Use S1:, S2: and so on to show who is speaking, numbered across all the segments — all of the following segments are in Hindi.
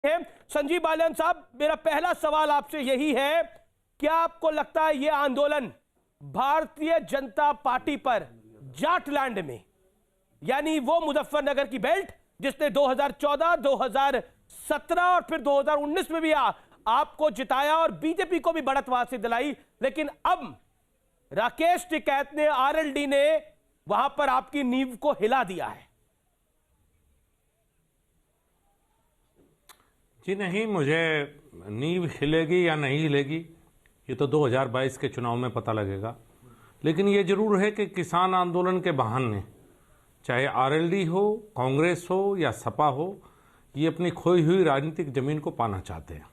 S1: है। संजीव बालियान साहब, मेरा पहला सवाल आपसे यही है, क्या आपको लगता है यह आंदोलन भारतीय जनता पार्टी पर जाटलैंड में, यानी वो मुजफ्फरनगर की बेल्ट जिसने 2014, 2017 और फिर 2019 में भी आपको जिताया और बीजेपी को भी बढ़त वहां से दिलाई, लेकिन अब राकेश टिकैत ने, आरएलडी ने वहां पर आपकी नींव को हिला दिया है?
S2: जी नहीं, मुझे नींव हिलेगी या नहीं हिलेगी ये तो 2022 के चुनाव में पता लगेगा। लेकिन ये जरूर है कि किसान आंदोलन के बहाने, चाहे आरएलडी हो, कांग्रेस हो या सपा हो, ये अपनी खोई हुई राजनीतिक जमीन को पाना चाहते हैं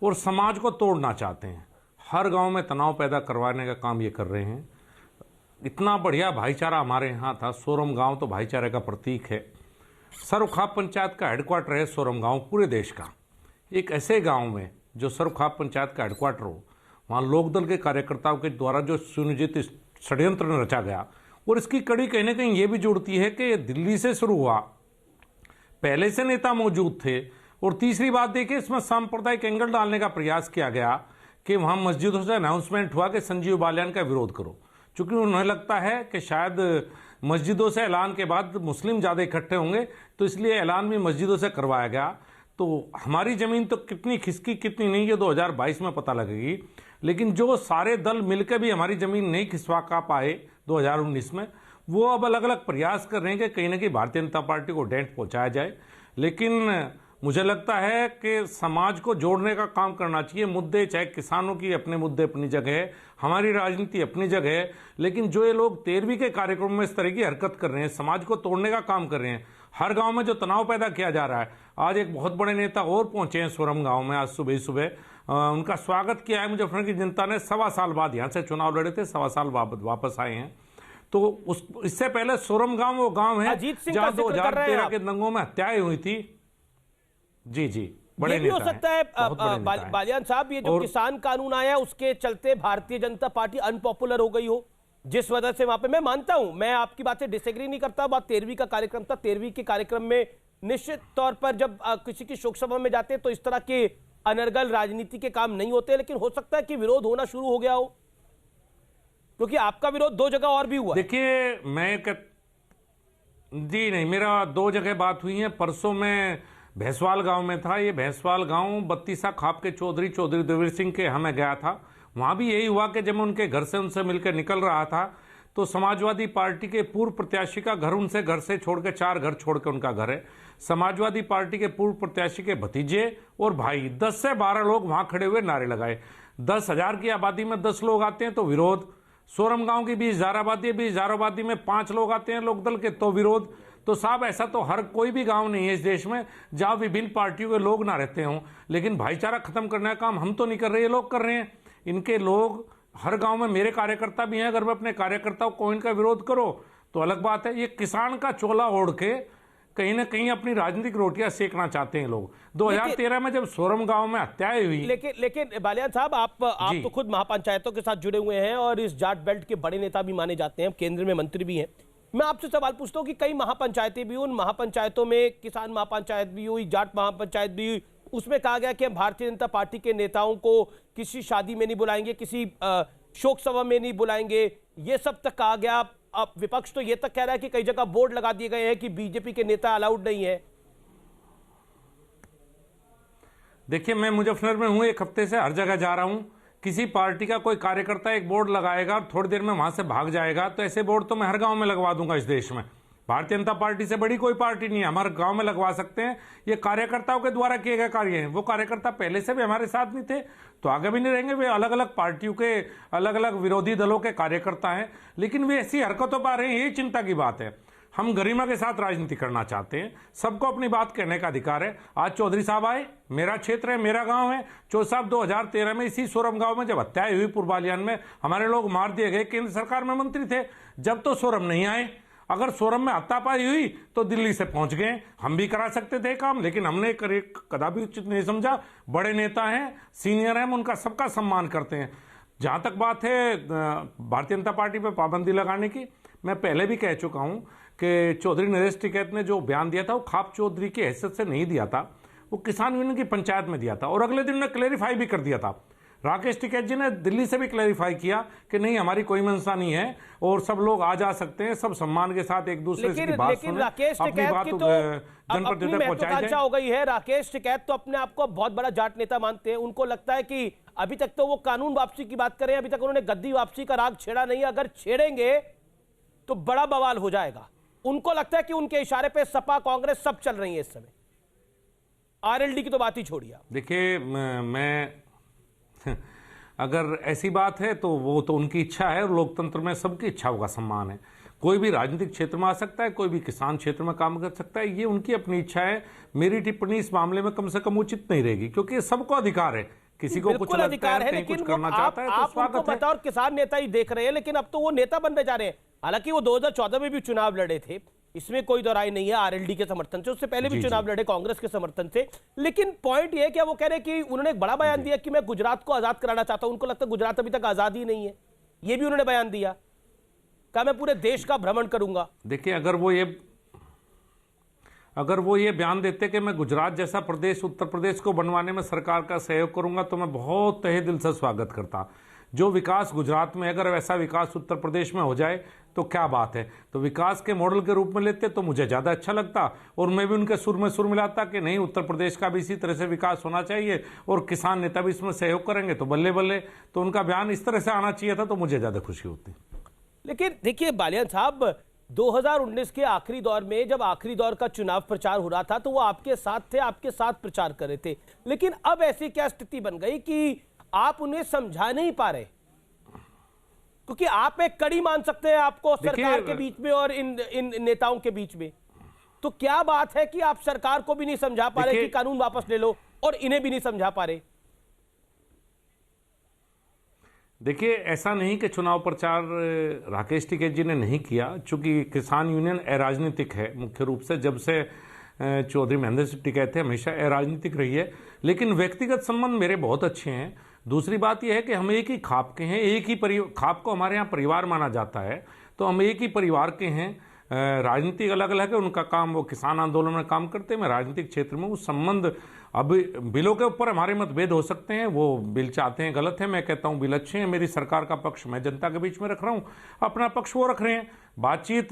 S2: और समाज को तोड़ना चाहते हैं। हर गांव में तनाव पैदा करवाने का काम ये कर रहे हैं। इतना बढ़िया भाईचारा हमारे यहाँ था। सोरम गांव तो भाईचारे का प्रतीक है। सरुखाप पंचायत का हेडक्वार्टर है सोरम गांव पूरे देश का। एक ऐसे गांव में जो सरुखाप पंचायत का हेडक्वार्टर हो, वहाँ लोकदल के कार्यकर्ताओं के द्वारा जो सुनियोजित षड्यंत्र रचा गया, और इसकी कड़ी कहीं ना कहीं ये भी जुड़ती है कि दिल्ली से शुरू हुआ, पहले से नेता मौजूद थे। और तीसरी बात देखिए, इसमें सांप्रदायिक एंगल डालने का प्रयास किया गया कि वहाँ मस्जिदों से अनाउंसमेंट हुआ कि संजीव बालियान का विरोध करो, चूंकि उन्हें लगता है कि शायद मस्जिदों से ऐलान के बाद मुस्लिम ज़्यादा इकट्ठे होंगे, तो इसलिए ऐलान भी मस्जिदों से करवाया गया। तो हमारी ज़मीन तो कितनी खिसकी कितनी नहीं, ये 2022 में पता लगेगी। लेकिन जो सारे दल मिलकर भी हमारी ज़मीन नहीं खिसवा का पाए 2019 में, वो अब अलग अलग प्रयास कर रहे हैं कि कहीं ना कहीं भारतीय जनता पार्टी को डेंट पहुंचाया जाए। लेकिन मुझे लगता है कि समाज को जोड़ने का काम करना चाहिए। मुद्दे, चाहे किसानों की अपने मुद्दे अपनी जगह है, हमारी राजनीति अपनी जगह है, लेकिन जो ये लोग 13वीं के कार्यक्रम में इस तरह की हरकत कर रहे हैं, समाज को तोड़ने का काम कर रहे हैं, हर गांव में जो तनाव पैदा किया जा रहा है। आज एक बहुत बड़े नेता और पहुंचे हैं सोरम गांव में, आज सुबह सुबह उनका स्वागत किया है मुजफ्फरनगर की जनता ने। 1.25 साल बाद यहाँ से चुनाव लड़े थे, 1.25 साल बाद वापस आए हैं। तो इससे पहले सोरम गांव वो गांव है जहाँ 2013 के दंगों में हत्याएं हुई थी। जी जी,
S1: बड़े भी हो सकता है बालियान साहब, ये जो किसान कानून आया उसके चलते भारतीय जनता पार्टी अनपॉपुलर हो गई हो, जिस वजह से वहां पे, मैं मानता हूं, मैं आपकी बात से डिसएग्री नहीं करता। बात 13वीं का कार्यक्रम था। 13वीं के कार्यक्रम में निश्चित तौर पर जब किसी की शोक सभा में जाते तो इस तरह के अनर्गल राजनीति के काम नहीं होते, लेकिन हो सकता है कि विरोध होना शुरू हो गया हो, क्योंकि आपका विरोध 2 जगह और भी हुआ।
S2: देखिए, जी नहीं, मेरा 2 जगह बात हुई है। परसों में भैंसवाल गांव में था। ये भैंसवाल गांव बत्तीसा खाप के चौधरी देवीर सिंह के यहाँ मैं गया था। वहाँ भी यही हुआ कि जब मैं उनके घर से उनसे मिलकर निकल रहा था तो समाजवादी पार्टी के पूर्व प्रत्याशी का घर, उनसे घर से छोड़ के 4 घर छोड़ के उनका घर है। समाजवादी पार्टी के पूर्व प्रत्याशी के भतीजे और भाई 10 से 12 लोग वहाँ खड़े हुए नारे लगाए। 10,000 की आबादी में 10 लोग आते हैं तो विरोध। सोरम गांव की 20,000 आबादी है, 20,000 आबादी में 5 लोग आते हैं लोकदल के तो विरोध। तो साहब, ऐसा तो हर कोई भी गांव नहीं है इस देश में जहां विभिन्न पार्टियों के लोग ना रहते हों। लेकिन भाईचारा खत्म करने का काम हम तो नहीं कर रहे, ये लोग कर रहे हैं। इनके लोग हर गांव में, मेरे कार्यकर्ता भी हैं, अगर मैं अपने कार्यकर्ताओं को इनका विरोध करो तो अलग बात है। ये किसान का चोला ओढ़ के कहीं ना कहीं अपनी राजनीतिक रोटियां सेकना चाहते हैं लोग। 2013 में जब सोरम गांव में हत्याएं हुई।
S1: लेकिन बालियान साहब, आप तो खुद महापंचायतों के साथ जुड़े हुए हैं और इस जाट बेल्ट के बड़े नेता भी माने जाते हैं, केंद्र में मंत्री भी हैं। मैं आपसे सवाल पूछता हूं कि कई महापंचायतें भी, उन महापंचायतों में किसान महापंचायत भी हुई, जाट महापंचायत भी हुई, उसमें कहा गया कि हम भारतीय जनता पार्टी के नेताओं को किसी शादी में नहीं बुलाएंगे, किसी शोक सभा में नहीं बुलाएंगे, ये सब तक कहा गया। अब विपक्ष तो ये तक कह रहा है कि कई जगह बोर्ड लगा दिए गए हैं कि बीजेपी के नेता अलाउड नहीं है।
S2: देखिए, मैं मुजफ्फरनगर में हूं, 1 हफ्ते से हर जगह जा रहा हूं। किसी पार्टी का कोई कार्यकर्ता एक बोर्ड लगाएगा और थोड़ी देर में वहां से भाग जाएगा, तो ऐसे बोर्ड तो मैं हर गांव में लगवा दूंगा इस देश में। भारतीय जनता पार्टी से बड़ी कोई पार्टी नहीं है, हमारे गांव में लगवा सकते हैं। ये कार्यकर्ताओं के द्वारा किए गए कार्य हैं। वो कार्यकर्ता पहले से भी हमारे साथ नहीं थे तो आगे भी नहीं रहेंगे। वे अलग अलग पार्टियों के, अलग अलग विरोधी दलों के कार्यकर्ता हैं, लेकिन वे ऐसी हरकतों पर आ रहे हैं, यही चिंता की बात है। हम गरिमा के साथ राजनीति करना चाहते हैं, सबको अपनी बात कहने का अधिकार है। आज चौधरी साहब आए, मेरा क्षेत्र है, मेरा गांव है। चौधरी साहब 2013 में इसी सोरम गांव में जब हत्याएं हुई पूर्वालियान में, हमारे लोग मार दिए गए, केंद्र सरकार में मंत्री थे, जब तो सोरम नहीं आए। अगर सोरम में हाथापाई हुई तो दिल्ली से पहुंच गए। हम भी करा सकते थे काम, लेकिन हमने कदापि उचित नहीं समझा। बड़े नेता हैं, सीनियर हैं, उनका सबका सम्मान करते हैं। जहां तक बात है भारतीय जनता पार्टी पर पाबंदी लगाने की, मैं पहले भी कह चुका हूं कि चौधरी नरेश टिकैत ने जो बयान दिया था वो खाप चौधरी की हैसियत से नहीं दिया था। वो किसान यूनियन की पंचायत में दिया था, और अगले दिन उन्होंने क्लेरिफाई भी कर दिया था। राकेश टिकैत जी ने दिल्ली से भी क्लेरिफाई किया कि नहीं, हमारी कोई मंशा नहीं है और सब लोग आ जा सकते हैं, सब सम्मान के साथ एक दूसरे की बात सुने,
S1: राकेश
S2: अपनी
S1: टिकैत
S2: बात
S1: की तो
S2: जनप्रतिनिधि तक पहुंचाई जाए।
S1: हो गई है। राकेश टिकैत तो अपने आप को बहुत बड़ा जाट नेता मानते हैं। उनको लगता है कि अभी तक तो वो कानून वापसी की बात करें, अभी तक उन्होंने गद्दी वापसी का राग छेड़ा नहीं, अगर छेड़ेंगे तो बड़ा बवाल हो जाएगा। उनको लगता है कि उनके इशारे पे सपा कांग्रेस सब चल रही है इस समय। आरएलडी की तो बात ही छोड़िए।
S2: देखिए, मैं अगर ऐसी बात है तो वो तो उनकी इच्छा है, और लोकतंत्र में सबकी इच्छाओं का सम्मान है। कोई भी राजनीतिक क्षेत्र में आ सकता है, कोई भी किसान क्षेत्र में काम कर सकता है, ये उनकी अपनी इच्छा है। मेरी टिप्पणी इस मामले में कम से कम उचित नहीं रहेगी, क्योंकि सबको अधिकार है, किसी को कुछ लगता है, कहीं कुछ करना चाहता है तो स्वागत है।
S1: और किसान नेता ही देख रहे हैं, लेकिन अब तो वो नेता बनने जा रहे हैं। हालांकि वो 2014 में भी चुनाव लड़े थे, इसमें कोई दोराई नहीं है, आरएलडी के समर्थन से। उससे पहले भी चुनाव लड़े कांग्रेस के समर्थन से। लेकिन पॉइंट ये क्या वो कह रहे हैं कि उन्होंने एक बड़ा बयान दिया कि मैं गुजरात को आजाद कराना चाहता हूं। उनको लगता है गुजरात अभी तक आजाद ही नहीं है, ये भी उन्होंने बयान दिया। कहा मैं पूरे देश का भ्रमण करूंगा।
S2: देखिए, अगर वो ये बयान देते कि मैं गुजरात जैसा प्रदेश उत्तर प्रदेश को बनवाने में सरकार का सहयोग करूंगा, तो मैं बहुत तहे दिल से स्वागत करता। जो विकास गुजरात में, अगर वैसा विकास उत्तर प्रदेश में हो जाए तो क्या बात है। तो विकास के मॉडल के रूप में लेते तो मुझे ज़्यादा अच्छा लगता, और मैं भी उनके सुर में सुर मिलाता कि नहीं, उत्तर प्रदेश का भी इसी तरह से विकास होना चाहिए और किसान नेता भी इसमें सहयोग करेंगे, तो बल्ले बल्ले। तो उनका बयान इस तरह से आना चाहिए था, तो मुझे ज़्यादा खुशी होती।
S1: लेकिन देखिए बालियान साहब, 2019 के आखिरी दौर में, जब आखिरी दौर का चुनाव प्रचार हो रहा था, तो वो आपके साथ थे, आपके साथ प्रचार कर रहे थे। लेकिन अब ऐसी क्या स्थिति बन गई कि आप उन्हें समझा नहीं पा रहे? क्योंकि आप एक कड़ी मान सकते हैं आपको सरकार के बीच में और इन नेताओं के बीच में। तो क्या बात है कि आप सरकार को भी नहीं समझा पा रहे कि कानून वापस ले लो, और इन्हें भी नहीं समझा पा रहे?
S2: देखिए, ऐसा नहीं कि चुनाव प्रचार राकेश टिकैत जी ने नहीं किया, चूंकि किसान यूनियन अराजनीतिक है मुख्य रूप से। जब से चौधरी महेंद्र सिंह टिकैत थे, हमेशा अराजनीतिक रही है, लेकिन व्यक्तिगत संबंध मेरे बहुत अच्छे हैं। दूसरी बात यह है कि हम एक ही खाप के हैं, एक ही खाप को हमारे यहाँ परिवार माना जाता है, तो हम एक ही परिवार के हैं। राजनीतिक अलग अलग है, उनका काम, वो किसान आंदोलन में काम करते हैं, मैं राजनीतिक क्षेत्र में। उस संबंध, अब बिलों के ऊपर हमारे मतभेद हो सकते हैं, वो बिल चाहते हैं गलत है, मैं कहता हूं बिल अच्छे हैं। मेरी सरकार का पक्ष मैं जनता के बीच में रख रहा हूं, अपना पक्ष वो रख रहे हैं। बातचीत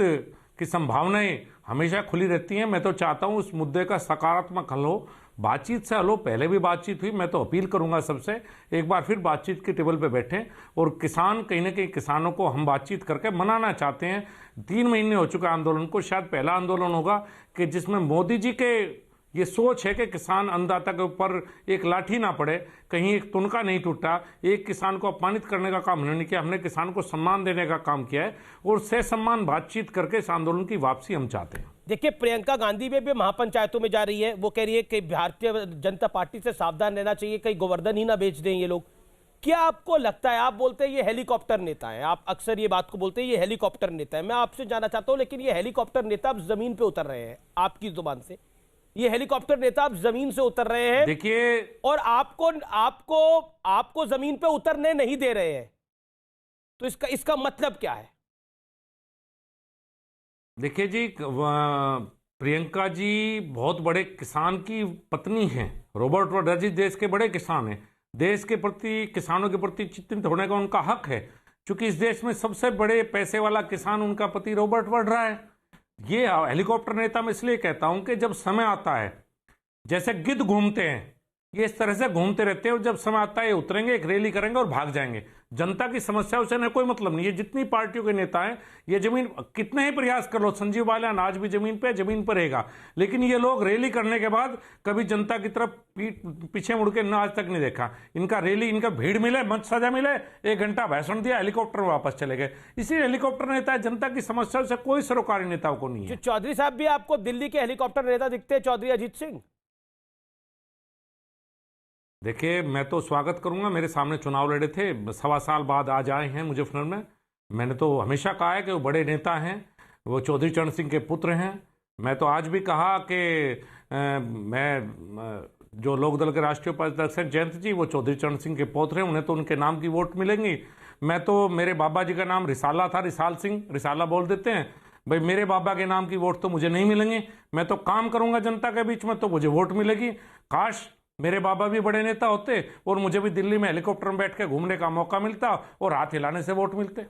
S2: की संभावनाएं हमेशा खुली रहती हैं। मैं तो चाहता हूं उस मुद्दे का सकारात्मक हल हो, बातचीत से हल हो। पहले भी बातचीत हुई, मैं तो अपील करूंगा सबसे, एक बार फिर बातचीत के टेबल पे बैठें। और किसान, कहीं ना कहीं किसानों को हम बातचीत करके मनाना चाहते हैं। 3 महीने हो चुके आंदोलन को, शायद पहला आंदोलन होगा कि जिसमें मोदी जी के ये सोच है कि किसान अन्नदाता के ऊपर एक लाठी ना पड़े, कहीं एक तुनका नहीं टूटा, एक किसान को अपमानित करने का काम हमने नहीं किया। हमने किसान को सम्मान देने का काम किया है, और से सम्मान बातचीत करके इस आंदोलन की वापसी हम चाहते हैं।
S1: देखिए, प्रियंका गांधी भी महापंचायतों में जा रही है। वो कह रही है कि भारतीय जनता पार्टी से सावधान रहना चाहिए, कहीं गोवर्धन ही ना बेच दें ये लोग। क्या आपको लगता है, आप बोलते हैं ये हेलीकॉप्टर नेता है, आप अक्सर ये बात को बोलते हैं ये हेलीकॉप्टर नेता है, मैं आपसे जानना चाहता हूं, लेकिन ये हेलीकॉप्टर नेता अब जमीन पे उतर रहे हैं, आपकी जुबान से ये हेलीकॉप्टर नेता अब जमीन से उतर रहे हैं,
S2: देखिए,
S1: और आपको जमीन पे उतरने नहीं दे रहे हैं, तो इसका मतलब क्या है?
S2: देखिए जी, प्रियंका जी बहुत बड़े किसान की पत्नी हैं। रॉबर्ट वाड्रा जी देश के बड़े किसान हैं। देश के प्रति, किसानों के प्रति चिंतित होने का उनका हक है, क्योंकि इस देश में सबसे बड़े पैसे वाला किसान उनका पति रॉबर्ट वाड्रा है। ये हेलीकॉप्टर नेता मैं इसलिए कहता हूं कि जब समय आता है, जैसे गिद्ध घूमते हैं, ये इस तरह से घूमते रहते हैं, और जब समय आता है ये उतरेंगे, एक रैली करेंगे और भाग जाएंगे। जनता की समस्याओं से कोई मतलब नहीं। ये जितनी पार्टियों के नेता हैं, ये जमीन कितने ही प्रयास कर लो, संजीव बालियान आज भी जमीन पे रहेगा, लेकिन ये लोग रैली करने के बाद कभी जनता की तरफ पीछे मुड़ के आज तक नहीं देखा। इनका रैली, इनका भीड़ मिले, मंच सजा मिले, 1 घंटा भाषण दिया, हेलीकॉप्टर में वापस चले गए। इसी हेलीकॉप्टर नेता है, जनता की समस्याओं से कोई सरोकारी नेताओं को नहीं है।
S1: चौधरी साहब भी आपको दिल्ली के हेलीकॉप्टर नेता दिखते हैं, चौधरी अजीत सिंह?
S2: देखिए, मैं तो स्वागत करूंगा। मेरे सामने चुनाव लड़े थे, 1.25 साल बाद आज आए हैं मुजफ्फरनगर में। मैंने तो हमेशा कहा है कि वो बड़े नेता हैं, वो चौधरी चरण सिंह के पुत्र हैं। मैं तो आज भी कहा कि मैं जो लोकदल के राष्ट्रीय उपाध्यक्ष हैं जयंत जी, वो चौधरी चरण सिंह के पौत्र हैं, उन्हें तो उनके नाम की वोट मिलेंगी। मैं तो, मेरे बाबा जी का नाम रिसाला था, रिसाल सिंह, रिसाला बोल देते हैं। भाई मेरे बाबा के नाम की वोट तो मुझे नहीं मिलेंगे, मैं तो काम करूंगा जनता के बीच में तो मुझे वोट मिलेगी। काश मेरे बाबा भी बड़े नेता होते और मुझे भी दिल्ली में हेलीकॉप्टर में बैठ के घूमने का मौका मिलता और हाथ हिलाने से वोट मिलते।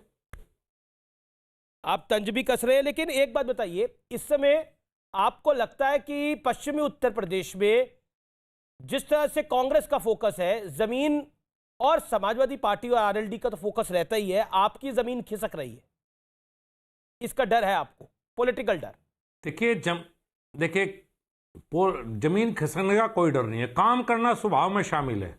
S1: आप तंज भी कस रहे हैं, लेकिन एक बात बताइए, इस समय आपको लगता है कि पश्चिमी उत्तर प्रदेश में जिस तरह से कांग्रेस का फोकस है, जमीन और समाजवादी पार्टी और आरएलडी का तो फोकस रहता ही है, आपकी जमीन खिसक रही है, इसका डर है आपको, पॉलिटिकल डर?
S2: देखिए जमीन खिसकने का कोई डर नहीं है, काम करना स्वभाव में शामिल है।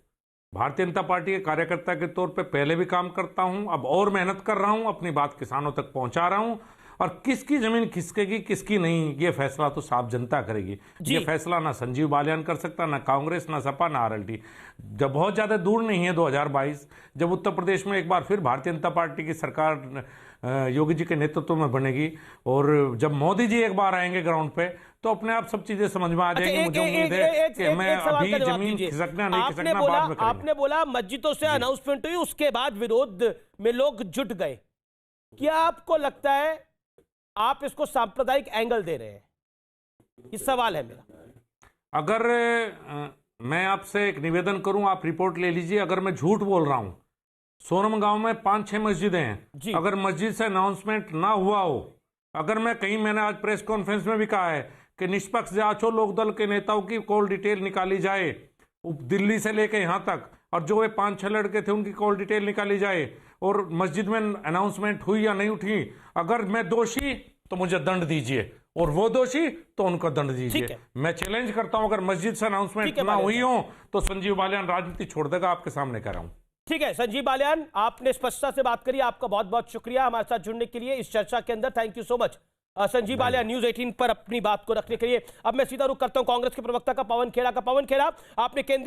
S2: भारतीय जनता पार्टी के कार्यकर्ता के तौर पे पहले भी काम करता हूं, अब और मेहनत कर रहा हूं, अपनी बात किसानों तक पहुंचा रहा हूं। और किसकी जमीन खिसकेगी किसकी नहीं, ये फैसला तो साफ जनता करेगी। ये फैसला ना संजीव बालियान कर सकता, ना कांग्रेस, ना सपा, ना आरएलडी। जब बहुत ज्यादा दूर नहीं है 2022, जब उत्तर प्रदेश में एक बार फिर भारतीय जनता पार्टी की सरकार योगी जी के नेतृत्व में बनेगी और जब मोदी जी एक बार आएंगे ग्राउंड पे, तो अपने आप सब चीजें समझ में आ जाएंगी। मुझे उम्मीद है कि मैं अभी जमीन खिसकना नहीं खिसकना बाद में करेंगे।
S1: आपने बोला मस्जिदों से अनाउंसमेंट हुई, उसके बाद विरोध में लोग जुट गए। क्या आपको लगता है आप इसको सांप्रदायिक एंगल दे रहे हैं? ये सवाल है मेरा।
S2: अगर मैं आपसे एक निवेदन करूं, आप रिपोर्ट ले लीजिए, अगर मैं झूठ बोल रहा हूं, सोनम गांव में 5-6 मस्जिदें हैं, अगर मस्जिद से अनाउंसमेंट ना हुआ हो, अगर मैंने आज प्रेस कॉन्फ्रेंस में भी कहा है कि निष्पक्ष जांच हो, लोकदल के नेताओं की कॉल डिटेल निकाली जाए दिल्ली से लेके यहां तक, और जो वे 5-6 लड़के थे उनकी कॉल डिटेल निकाली जाए, और मस्जिद में अनाउंसमेंट हुई या नहीं उठी, अगर मैं दोषी तो मुझे दंड दीजिए और वो दोषी तो उनको दंड दीजिए। मैं चैलेंज करता हूं, अगर मस्जिद से अनाउंसमेंट ना हुई हो तो संजीव बालियान राजनीति छोड़ देगा, आपके सामने कह रहा हूं।
S1: ठीक है संजीव बालियान, आपने स्पष्टता से बात करी, आपका बहुत बहुत शुक्रिया हमारे साथ जुड़ने के लिए इस चर्चा के अंदर। Thank you so much Sanjeev Baliyan, news 18 पर अपनी बात को रखने के लिए। अब मैं सीधा रुख करता हूं कांग्रेस के प्रवक्ता का पवन खेड़ा। पवन खेड़ा, आपने केंद्रीय